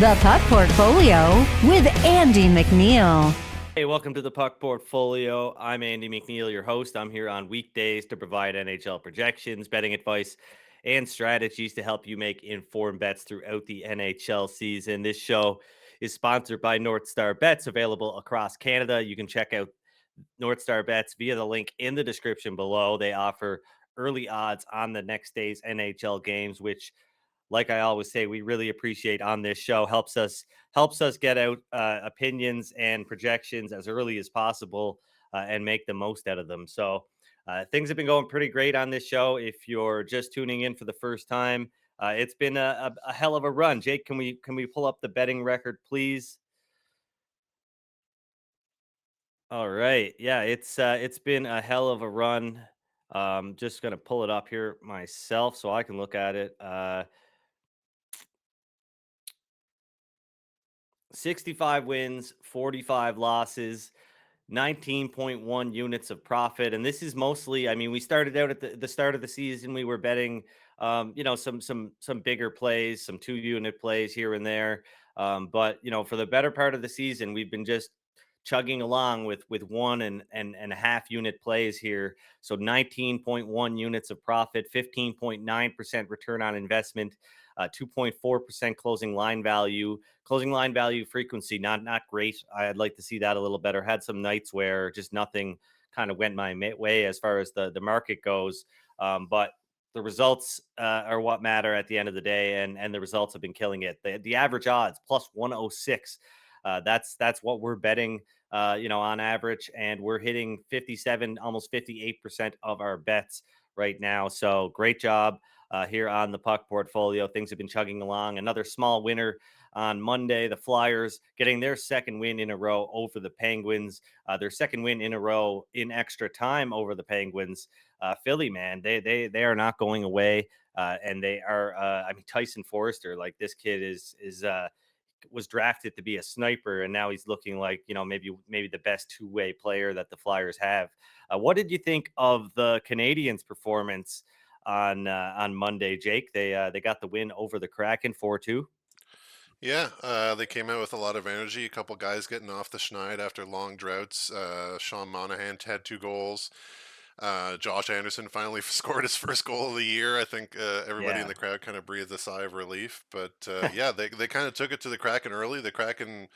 The Puck Portfolio with Andy MacNeil. Hey, welcome to the Puck Portfolio. I'm Andy MacNeil, your host. I'm here on weekdays to provide NHL projections, betting advice, and strategies to help you make informed bets throughout the NHL season. This show is sponsored by NorthStar Bets, available across Canada. You can check out NorthStar Bets via the link in the description below. They offer early odds on the next day's NHL games, which, like I always say, we really appreciate on this show. Helps us get out opinions and projections as early as possible and make the most out of them. So things have been going pretty great on this show. If you're just tuning in for the first time, it's been a hell of a run. Jake, can we pull up the betting record, please? All right, yeah, it's been a hell of a run. Just gonna pull it up here myself so I can look at it. 65 wins, 45 losses, 19.1 units of profit. And this is mostly, I mean, we started out at the start of the season, we were betting some bigger plays, some 2 unit plays here and there. But for the better part of the season, we've been just chugging along with 1.5 unit plays here. So 19.1 units of profit, 15.9% return on investment, 2.4% closing line value frequency, not great. I'd like to see that a little better. Had some nights where just nothing kind of went my way as far as the market goes. But the results are what matter at the end of the day, and the results have been killing it. The average odds plus 106. That's what we're betting, on average, and we're hitting 57, almost 58% of our bets right now. So great job here on the Puck Portfolio. Things have been chugging along. Another small winner on Monday. The Flyers getting their second win in a row over the Penguins. Their second win in a row in extra time over the Penguins. Philly, man, they are not going away, and they are. I mean, Tyson Forrester, like this kid is was drafted to be a sniper, and now he's looking like maybe the best two-way player that the Flyers have. What did you think of the Canadians' performance on Monday, Jake? They got the win over the Kraken 4-2. Yeah, they came out with a lot of energy. A couple guys getting off the schneid after long droughts. Sean Monahan had 2 goals. Josh Anderson finally scored his first goal of the year. I think everybody in Yeah. the crowd kind of breathed a sigh of relief. But yeah, they kind of took it to the Kraken early. The Kraken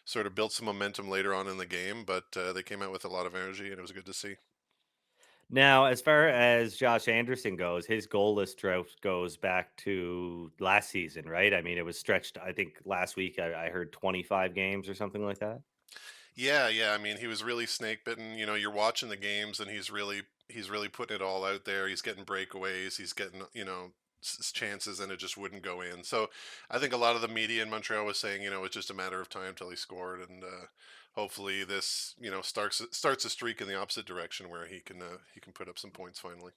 sort of built some momentum later on in the game, but they came out with a lot of energy, and it was good to see. Now, as far as Josh Anderson goes, his goalless drought goes back to last season, right? I mean, it was stretched. I think last week I heard 25 games or something like that. Yeah, yeah. I mean, he was really snake bitten. You're watching the games, and he's really putting it all out there. He's getting breakaways. He's getting chances, and it just wouldn't go in. So I think a lot of the media in Montreal was saying, it's just a matter of time till he scored, and hopefully this starts a streak in the opposite direction where he can put up some points finally.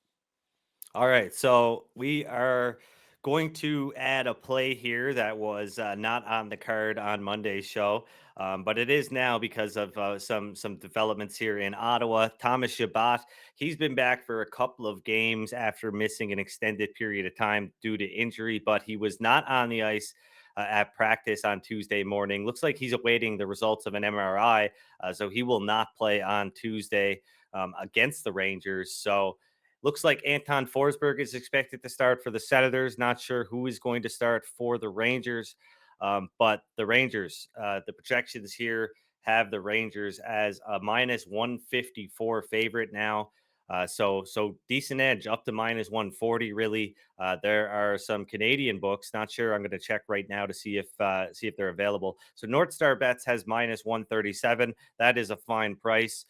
All right, so we are going to add a play here that was not on the card on Monday's show, but it is now because of some developments here in Ottawa. Thomas Chabot, he's been back for a couple of games after missing an extended period of time due to injury, but he was not on the ice at practice on Tuesday morning. Looks like he's awaiting the results of an MRI, so he will not play on Tuesday against the Rangers. So looks like Anton Forsberg is expected to start for the Senators. Not sure who is going to start for the Rangers, but the Rangers, the projections here have the Rangers as a minus 154 favorite now. So decent edge up to minus 140. Really, there are some Canadian books. Not sure. I'm going to check right now to see if they're available. So NorthStar Bets has minus 137. That is a fine price.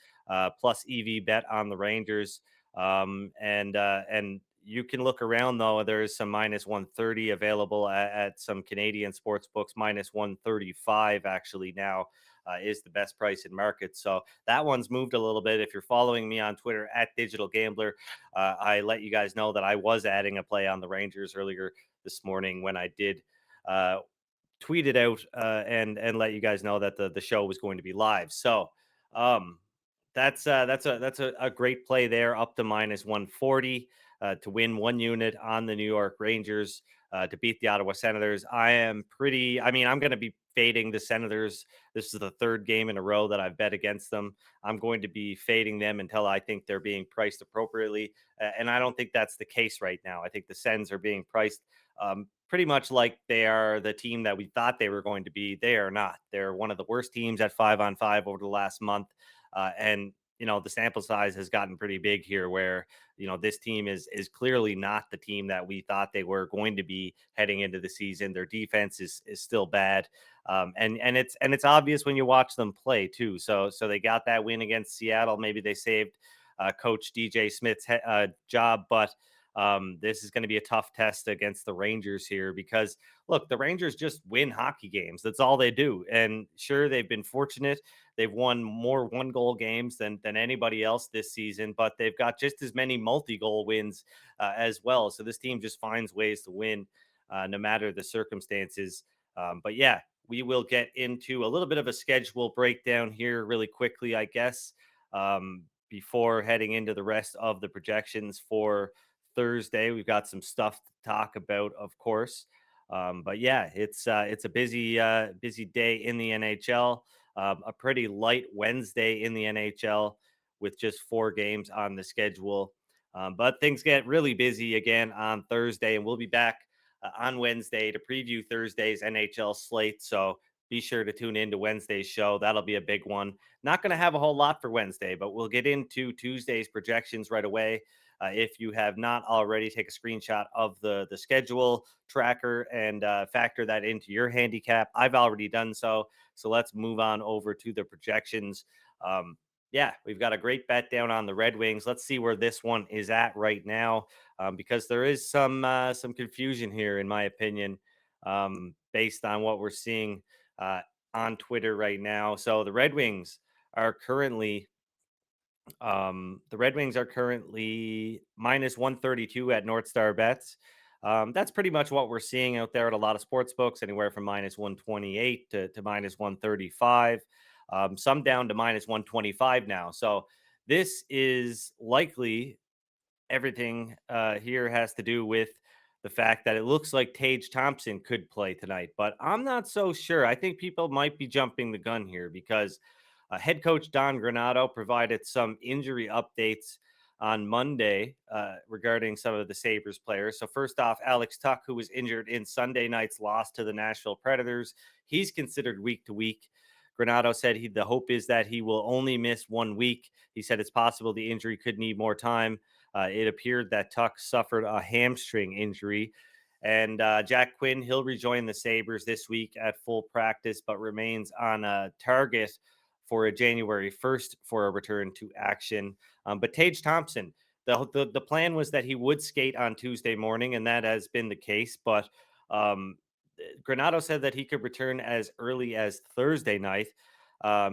Plus EV bet on the Rangers. And you can look around though. There's some minus 130 available at some Canadian sports books. Minus 135 actually now is the best price in market. So that one's moved a little bit. If you're following me on Twitter at Digital Gambler, I let you guys know that I was adding a play on the Rangers earlier this morning when I did uh, tweet it out and let you guys know that the show was going to be live. So um, that's a great play there, up to minus 140 to win 1 unit on the New York Rangers. to beat the Ottawa Senators. I'm going to be fading the Senators. This is the third game in a row that I've bet against them. I'm going to be fading them until I think they're being priced appropriately. And I don't think that's the case right now. I think the Sens are being priced pretty much like they are the team that we thought they were going to be. They are not. They're one of the worst teams at 5-on-5 over the last month. And the sample size has gotten pretty big here where, this team is clearly not the team that we thought they were going to be heading into the season. Their defense is still bad. And it's obvious when you watch them play too. So they got that win against Seattle. Maybe they saved Coach DJ Smith's job, but this is going to be a tough test against the Rangers here because look, the Rangers just win hockey games. That's all they do. And sure, they've been fortunate. They've won more one-goal games than anybody else this season, but they've got just as many multi-goal wins as well. So this team just finds ways to win no matter the circumstances. But yeah, we will get into a little bit of a schedule breakdown here really quickly, I guess, before heading into the rest of the projections for Thursday. We've got some stuff to talk about, of course. But yeah, it's a busy day in the NHL. A pretty light Wednesday in the NHL with just 4 games on the schedule. But things get really busy again on Thursday, and we'll be back on Wednesday to preview Thursday's NHL slate. So be sure to tune in to Wednesday's show. That'll be a big one. Not going to have a whole lot for Wednesday, but we'll get into Tuesday's projections right away. If you have not already, take a screenshot of the schedule tracker and factor that into your handicap. I've already done so. So let's move on over to the projections. Yeah, we've got a great bet down on the Red Wings. Let's see where this one is at right now, because there is some confusion here, in my opinion, based on what we're seeing uh, on Twitter right now. So the Red Wings are currently minus 132 at NorthStar Bets. That's pretty much what we're seeing out there at a lot of sports books, anywhere from minus 128 to minus 135, some down to minus 125 now. So this is likely everything here has to do with the fact that it looks like Tage Thompson could play tonight, but I'm not so sure. I think people might be jumping the gun here because head coach Don Granato provided some injury updates on Monday regarding some of the Sabres players. So, first off, Alex Tuck, who was injured in Sunday night's loss to the Nashville Predators, he's considered week to week. Granato said the hope is that he will only miss 1 week. He said it's possible the injury could need more time. It appeared that Tuck suffered a hamstring injury. And Jack Quinn, he'll rejoin the Sabres this week at full practice, but remains on a target for a January 1st for a return to action. But Tage Thompson, the plan was that he would skate on Tuesday morning, and that has been the case. But um, Granato said that he could return as early as Thursday night.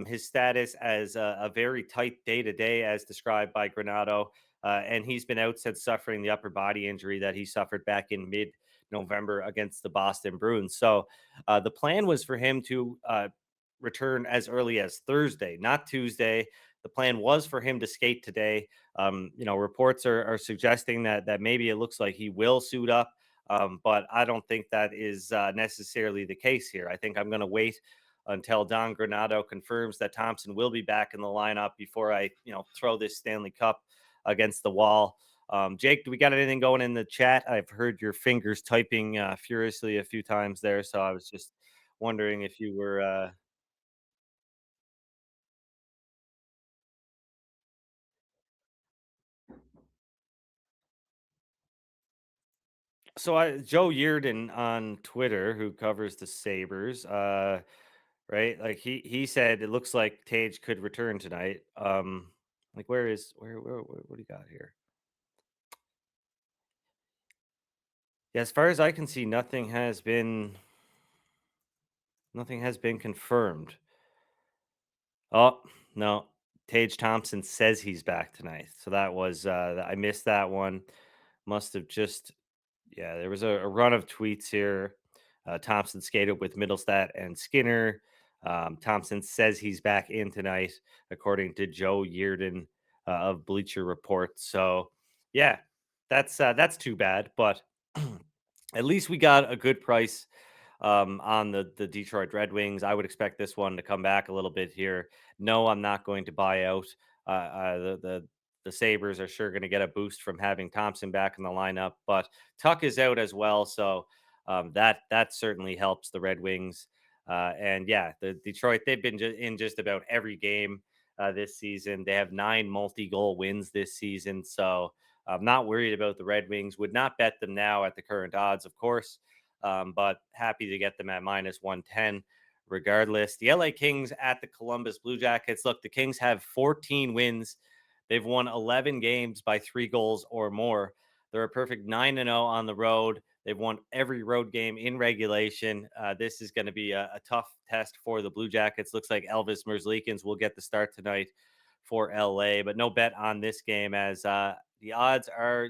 His status as a very tight day to day, as described by Granato, and he's been out since suffering the upper body injury that he suffered back in mid-November against the Boston Bruins. So the plan was for him to return as early as Thursday, not Tuesday. The plan was for him to skate today. Reports are suggesting that maybe it looks like he will suit up, but I don't think that is necessarily the case here. I think I'm going to wait until Don Granato confirms that Thompson will be back in the lineup before I, throw this Stanley Cup against the wall. Jake, do we got anything going in the chat? I've heard your fingers typing furiously a few times there, so I was just wondering if you were. Joe Yearden on Twitter, who covers the Sabres, right? Like he said, it looks like Tage could return tonight. Like where what do you got here? Yeah, as far as I can see, nothing has been confirmed. Oh no, Tage Thompson says he's back tonight. So that was I missed that one. Must have just Yeah, there was a run of tweets here. Thompson skated with Middlestat and Skinner. Thompson says he's back in tonight, according to Joe Yearden of Bleacher Report. So, yeah, that's too bad. But At least we got a good price on the Detroit Red Wings. I would expect this one to come back a little bit here. No, I'm not going to buy out. The Sabres are sure going to get a boost from having Thompson back in the lineup, but Tuck is out as well, so that certainly helps the Red Wings. And yeah, the Detroit, they've been in just about every game this season. They have 9 multi-goal wins this season, so I'm not worried about the Red Wings. Would not bet them now at the current odds, of course, but happy to get them at minus 110 regardless. The LA Kings at the Columbus Blue Jackets. Look, the Kings have 14 wins. They've won 11 games by 3 goals or more. They're a perfect 9-0 on the road. They've won every road game in regulation. This is going to be a tough test for the Blue Jackets. Looks like Elvis Merzlikins will get the start tonight for LA, but no bet on this game as the odds are,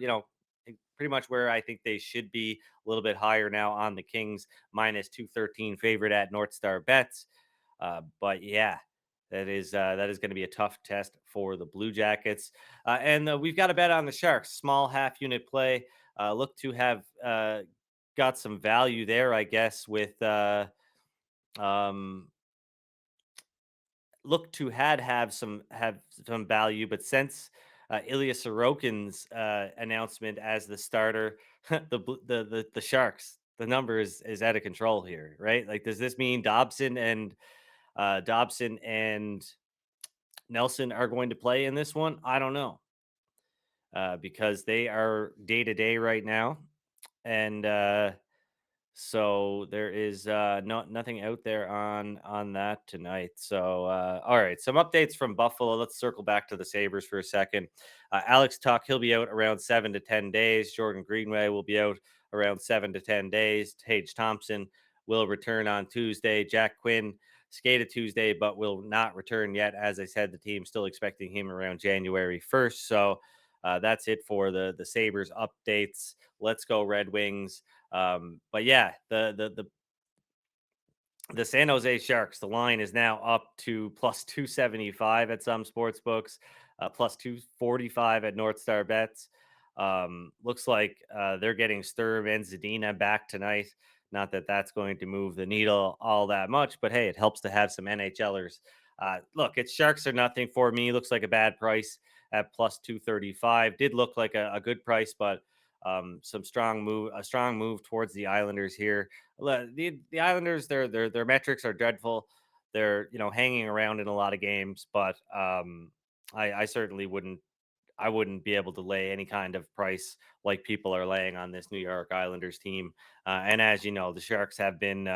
pretty much where I think they should be, a little bit higher now on the Kings, minus 213 favorite at NorthStar Bets. But yeah, that is going to be a tough test for the Blue Jackets. And we've got a bet on the Sharks, small half unit play. Look to have got some value there, I guess, with um, look to have some value, but since Ilya Sorokin's announcement as the starter, the Sharks, the number is out of control here, right? Like, does this mean Dobson and Nelson are going to play in this one? I don't know, because they are day to day right now, and so there is nothing out there on that tonight. So all right, some updates from Buffalo. Let's circle back to the Sabres for a second. Alex Tuck, he'll be out around 7 to 10 days. Jordan Greenway will be out around 7 to 10 days. Tage Thompson will return on Tuesday. Jack Quinn skated Tuesday, but will not return yet. As I said, the team's still expecting him around January 1st. So that's it for the Sabres updates. Let's go Red Wings. But yeah, the San Jose Sharks, the line is now up to plus 275 at some sports books, plus 245 at NorthStar Bets. Looks like they're getting Sturm and Zadina back tonight. Not that that's going to move the needle all that much, but hey, it helps to have some NHLers. Look, it's Sharks or nothing for me. Looks like a bad price at plus 235. Did look like a good price, but a strong move towards the Islanders here. The Islanders, their metrics are dreadful. They're hanging around in a lot of games, but I certainly wouldn't be able to lay any kind of price like people are laying on this New York Islanders team. And as you know, the Sharks have been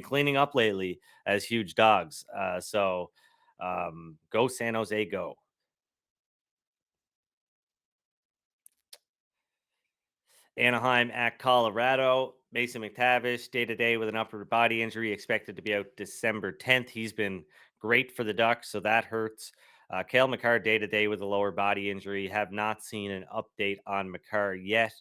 cleaning up lately as huge dogs. So go San Jose, go. Anaheim at Colorado. Mason McTavish, day to day with an upper body injury, expected to be out December 10th. He's been great for the Ducks, so that hurts. Kale McCarr, day to day with a lower body injury. Have not seen an update on McCarr yet.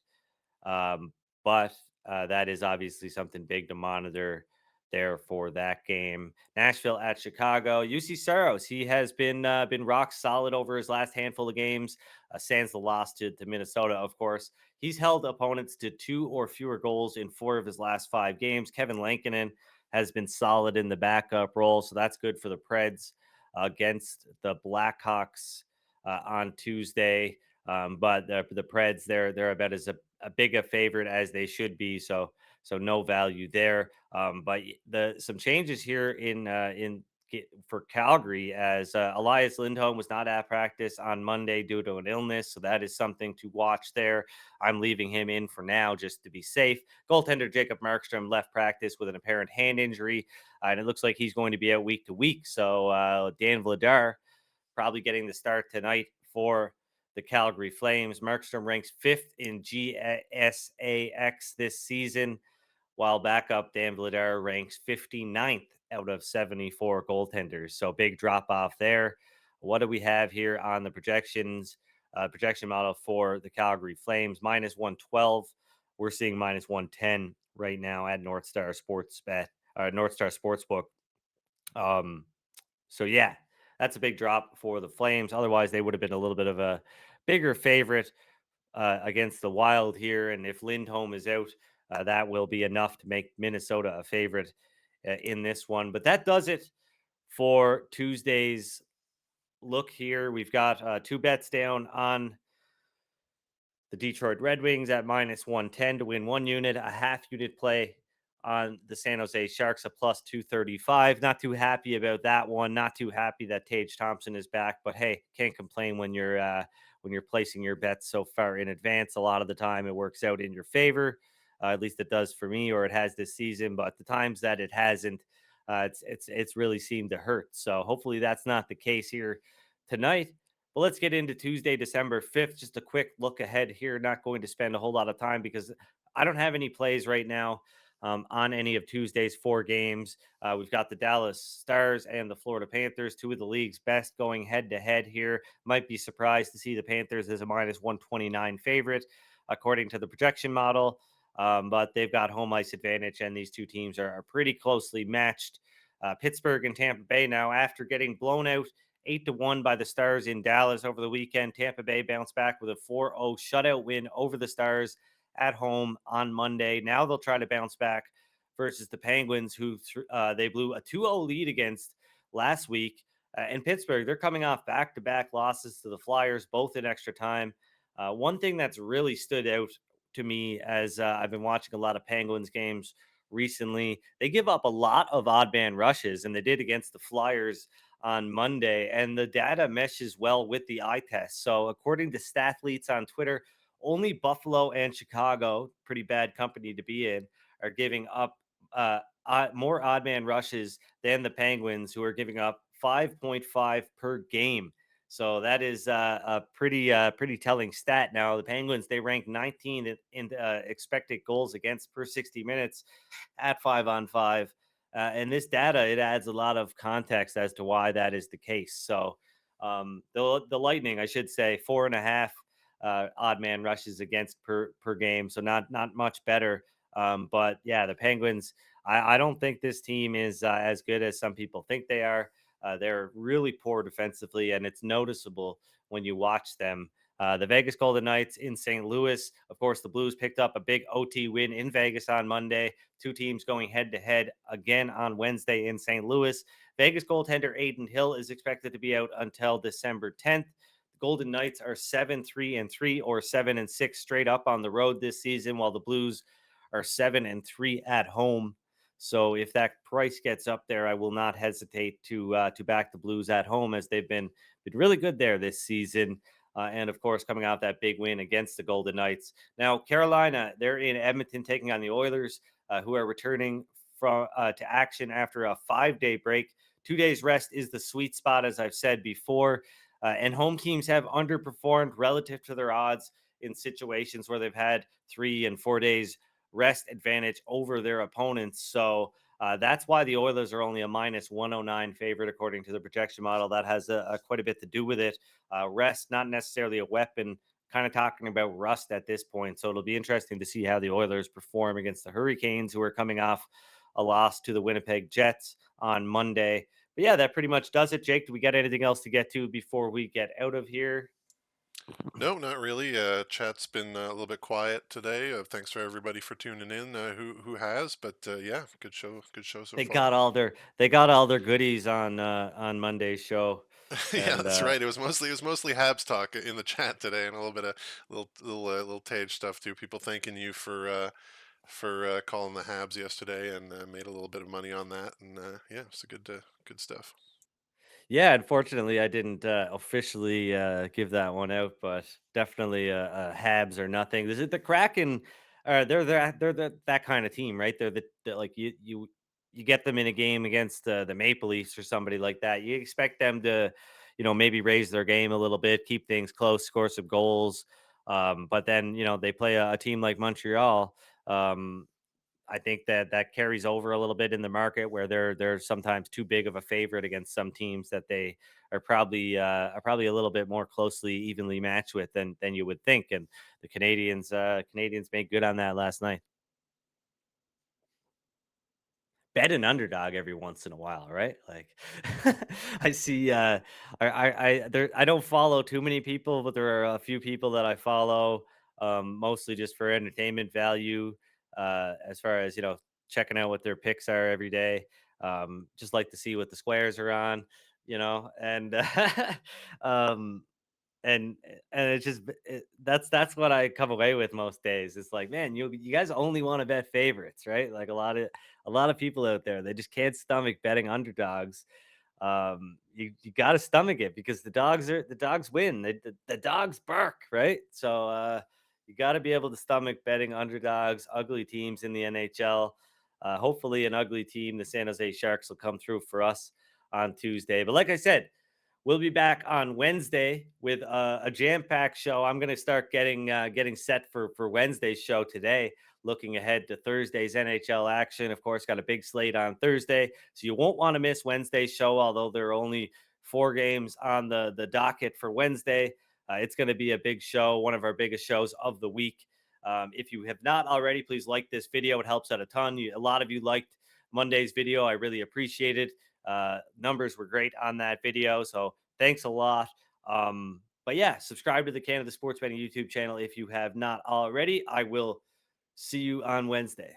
But that is obviously something big to monitor there for that game. Nashville at Chicago. UC Saros, he has been rock solid over his last handful of games. Sans the loss to Minnesota, of course. He's held opponents to 2 or fewer goals in 4 of his last 5 games. Kevin Lankinen has been solid in the backup role, so that's good for the Preds against the Blackhawks on Tuesday. But the Preds, they're about as a big a favorite as they should be. So no value there. But some changes here for Calgary as Elias Lindholm was not at practice on Monday due to an illness. So that is something to watch there. I'm leaving him in for now just to be safe. Goaltender Jacob Markstrom left practice with an apparent hand injury, and it looks like he's going to be out week to week. So Dan Vladar probably getting the start tonight for the Calgary Flames. Markstrom ranks 5th in GSAX this season, while backup Dan Vladar ranks 59th out of 74 goaltenders. So big drop off there. What do we have here on the projection model for the Calgary Flames? Minus 112. We're seeing minus 110 right now at NorthStar Sportsbook. So yeah, that's a big drop for the Flames. Otherwise, they would have been a little bit of a bigger favorite against the Wild here. And if Lindholm is out, That will be enough to make Minnesota a favorite in this one. But that does it for Tuesday's look here. We've got two bets down on the Detroit Red Wings at minus 110 to win 1 unit, a half unit play on the San Jose Sharks, a plus 235. Not too happy about that one. Not too happy that Tage Thompson is back, but hey, can't complain when you're placing your bets so far in advance. A lot of the time it works out in your favor. At least it does for me, or it has this season. But the times that it hasn't, it's really seemed to hurt. So hopefully that's not the case here tonight. But let's get into Tuesday, December 5th. Just a quick look ahead here. Not going to spend a whole lot of time because I don't have any plays right now on any of Tuesday's four games. We've got the Dallas Stars and the Florida Panthers, two of the league's best, going head to head here. Might be surprised to see the Panthers as a minus 129 favorite, according to the projection model. But they've got home ice advantage, and these two teams are pretty closely matched. Pittsburgh and Tampa Bay now, after getting blown out 8-1 by the Stars in Dallas over the weekend. Tampa Bay bounced back with a 4-0 shutout win over the Stars at home on Monday. Now they'll try to bounce back versus the Penguins, who they blew a 2-0 lead against last week. In Pittsburgh, they're coming off back-to-back losses to the Flyers, both in extra time. One thing that's really stood out to me as I've been watching a lot of Penguins games recently, they give up a lot of odd man rushes, and they did against the Flyers on Monday, and the data meshes well with the eye test. So, according to Stathletes on Twitter, only Buffalo and Chicago, pretty bad company to be in, are giving up more odd man rushes than the Penguins, who are giving up 5.5 per game. So that is a pretty telling stat. Now the Penguins, they rank 19 in expected goals against per 60 minutes at 5-on-5. And this data, it adds a lot of context as to why that is the case. So the Lightning, I should say, 4.5 odd man rushes against per game, so not much better. But yeah, the Penguins, I don't think this team is as good as some people think they are. They're really poor defensively, and it's noticeable when you watch them. The Vegas Golden Knights in St. Louis. Of course, the Blues picked up a big OT win in Vegas on Monday. Two teams going head to head again on Wednesday in St. Louis. Vegas goaltender Aiden Hill is expected to be out until December 10th. The Golden Knights are 7-3-3 or 7-6 straight up on the road this season, while the Blues are 7-3 at home. So if that price gets up there, I will not hesitate to back the Blues at home, as they've been really good there this season. And of course, coming out that big win against the Golden Knights. Now, Carolina, they're in Edmonton taking on the Oilers, who are returning to action after a 5-day break. 2 days rest is the sweet spot, as I've said before. And home teams have underperformed relative to their odds in situations where they've had 3 and 4 days rest advantage over their opponents. So that's why the Oilers are only a minus 109 favorite, according to the projection model. That has quite a bit to do with it. Rest, not necessarily a weapon, kind of talking about rust at this point. So it'll be interesting to see how the Oilers perform against the Hurricanes, who are coming off a loss to the Winnipeg Jets on Monday. But yeah, that pretty much does it. Jake, do we got anything else to get to before we get out of here? No, not really. Chat's been a little bit quiet today. Thanks for everybody for tuning in. Who has? But yeah, good show so far. They got all their goodies on Monday's show. Yeah, And that's right. It was mostly Habs talk in the chat today, and a little bit of little Tage stuff too. People thanking you for calling the Habs yesterday, and made a little bit of money on that. And yeah, it's a good stuff. yeah, unfortunately, I didn't officially give that one out, but definitely Habs or nothing. This is the Kraken. That kind of team, right? They're like you get them in a game against the Maple Leafs or somebody like that. You expect them to, maybe raise their game a little bit, keep things close, score some goals. But then they play a team like Montreal. Um, I think that carries over a little bit in the market, where they're sometimes too big of a favorite against some teams that they are probably a little bit more closely evenly matched with than you would think. And the Canadians made good on that last night. Bet an underdog every once in a while, right? Like I see I don't follow too many people, but there are a few people that I follow, mostly just for entertainment value. as far as checking out what their picks are every day. Just like to see what the squares are on, and um, and it's just that's what I come away with most days. It's like, man, you guys only want to bet favorites, right? Like a lot of people out there, they just can't stomach betting underdogs. You got to stomach it because the dogs win. The dogs bark, right? So you got to be able to stomach betting underdogs, ugly teams in the NHL. Hopefully, an ugly team, the San Jose Sharks, will come through for us on Tuesday. But like I said, we'll be back on Wednesday with a jam-packed show. I'm going to start getting set for Wednesday's show today. Looking ahead to Thursday's NHL action. Of course, got a big slate on Thursday, so you won't want to miss Wednesday's show. Although there are only 4 games on the docket for Wednesday, it's going to be a big show, one of our biggest shows of the week. If you have not already, please like this video. It helps out a ton. A lot of you liked Monday's video. I really appreciate it. Numbers were great on that video, so thanks a lot. But yeah, subscribe to the Canada Sports Betting YouTube channel if you have not already. I will see you on Wednesday.